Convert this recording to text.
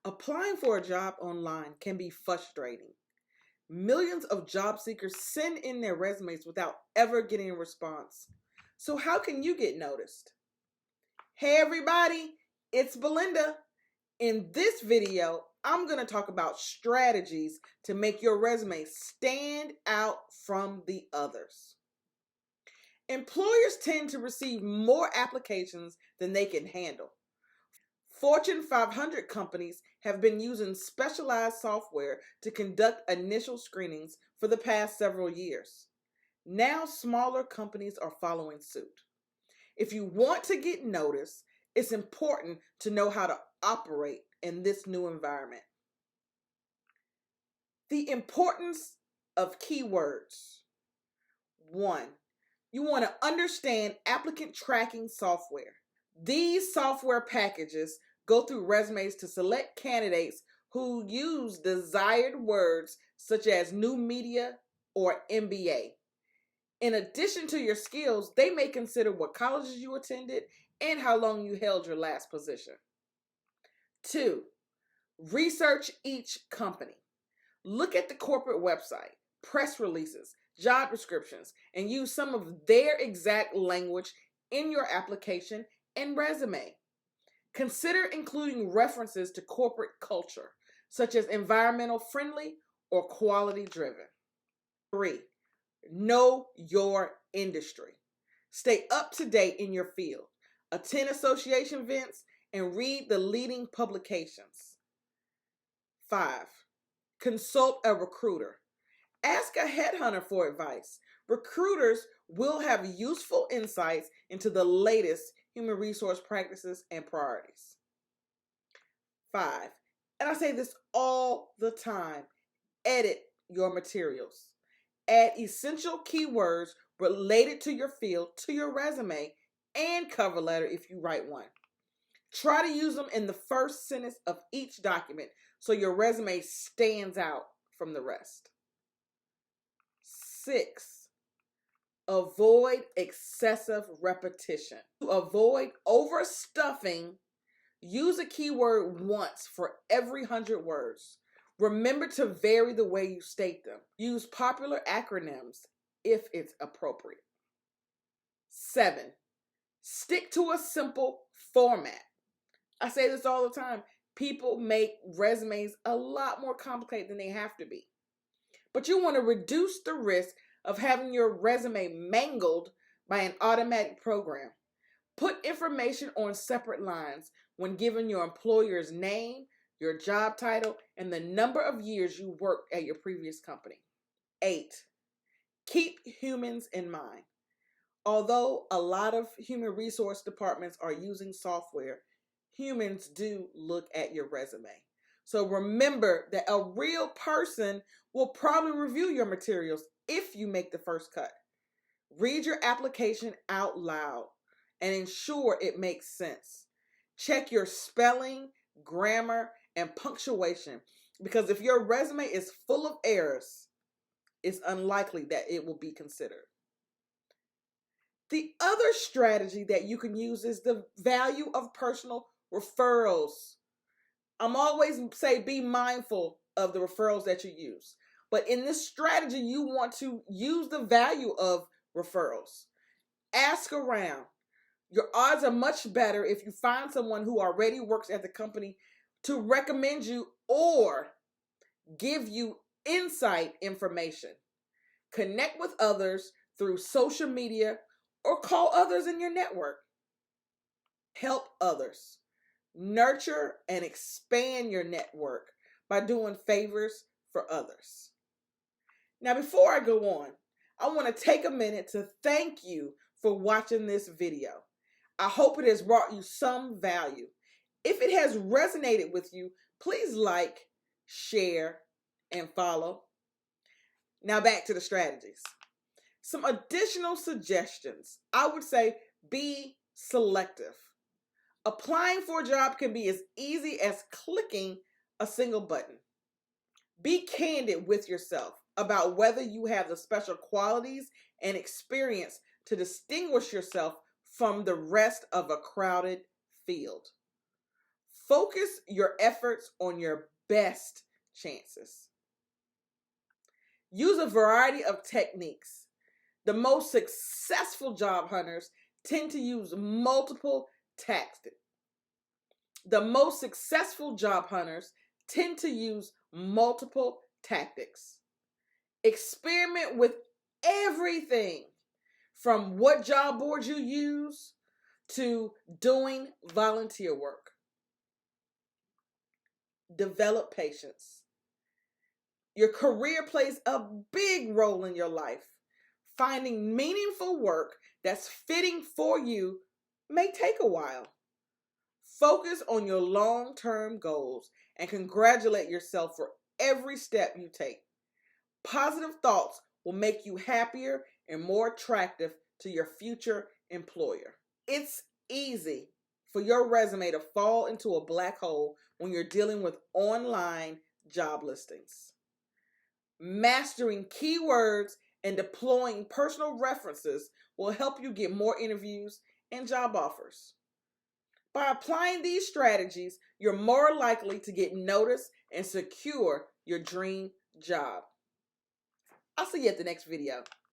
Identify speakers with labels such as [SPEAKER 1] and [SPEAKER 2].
[SPEAKER 1] Applying for a job online can be frustrating. Millions of job seekers send in their resumes without ever getting a response. So, how can you get noticed? Hey, everybody, it's Belinda. In this video, I'm going to talk about strategies to make your resume stand out from the others. Employers tend to receive more applications than they can handle. Fortune 500 companies have been using specialized software to conduct initial screenings for the past several years. Now, smaller companies are following suit. If you want to get noticed, it's important to know how to operate in this new environment. The importance of keywords. 1. You want to understand applicant tracking software. These software packages go through resumes to select candidates who use desired words such as new media or MBA. In addition to your skills, they may consider what colleges you attended and how long you held your last position. 2. Research each company. Look at the corporate website, press releases, job descriptions, and use some of their exact language in your application and resume. Consider including references to corporate culture, such as environmental friendly or quality driven. 3. Know your industry. Stay up to date in your field. Attend association events and read the leading publications. 5. Consult a recruiter. Ask a headhunter for advice. Recruiters will have useful insights into the latest human resource practices and priorities. 5. And I say this all the time, edit your materials. Add essential keywords related to your field to your resume and cover letter if you write one. Try to use them in the first sentence of each document so your resume stands out from the rest. 6. Avoid excessive repetition. To avoid overstuffing, use a keyword once for every 100 words. Remember to vary the way you state them. Use popular acronyms if it's appropriate. 7. Stick to a simple format. I say this all the time. People make resumes a lot more complicated than they have to be. But you want to reduce the risk of having your resume mangled by an automatic program. Put information on separate lines when given your employer's name, your job title, and the number of years you worked at your previous company. 8. Keep humans in mind. Although a lot of human resource departments are using software, humans do look at your resume. So remember that a real person will probably review your materials if you make the first cut. Read your application out loud and ensure it makes sense. Check your spelling, grammar, and punctuation, because if your resume is full of errors, it's unlikely that it will be considered. The other strategy that you can use is the value of personal referrals. I'm always say be mindful of the referrals that you use. But in this strategy, you want to use the value of referrals. Ask around. Your odds are much better if you find someone who already works at the company to recommend you or give you insight information. Connect with others through social media or call others in your network. Help others. Nurture and expand your network by doing favors for others. Now, before I go on, I want to take a minute to thank you for watching this video. I hope it has brought you some value. If it has resonated with you, please like, share, and follow. Now back to the strategies. Some additional suggestions. I would say be selective. Applying for a job can be as easy as clicking a single button. Be candid with yourself about whether you have the special qualities and experience to distinguish yourself from the rest of a crowded field. Focus your efforts on your best chances. Use a variety of techniques. The most successful job hunters tend to use multiple tactics. The most successful job hunters tend to use multiple tactics. Experiment with everything from what job boards you use to doing volunteer work. Develop patience. Your career plays a big role in your life. Finding meaningful work that's fitting for you may take a while. Focus on your long-term goals and congratulate yourself for every step you take. Positive thoughts will make you happier and more attractive to your future employer. It's easy for your resume to fall into a black hole when you're dealing with online job listings. Mastering keywords and deploying personal references will help you get more interviews and job offers. By applying these strategies, you're more likely to get noticed and secure your dream job. I'll see you at the next video.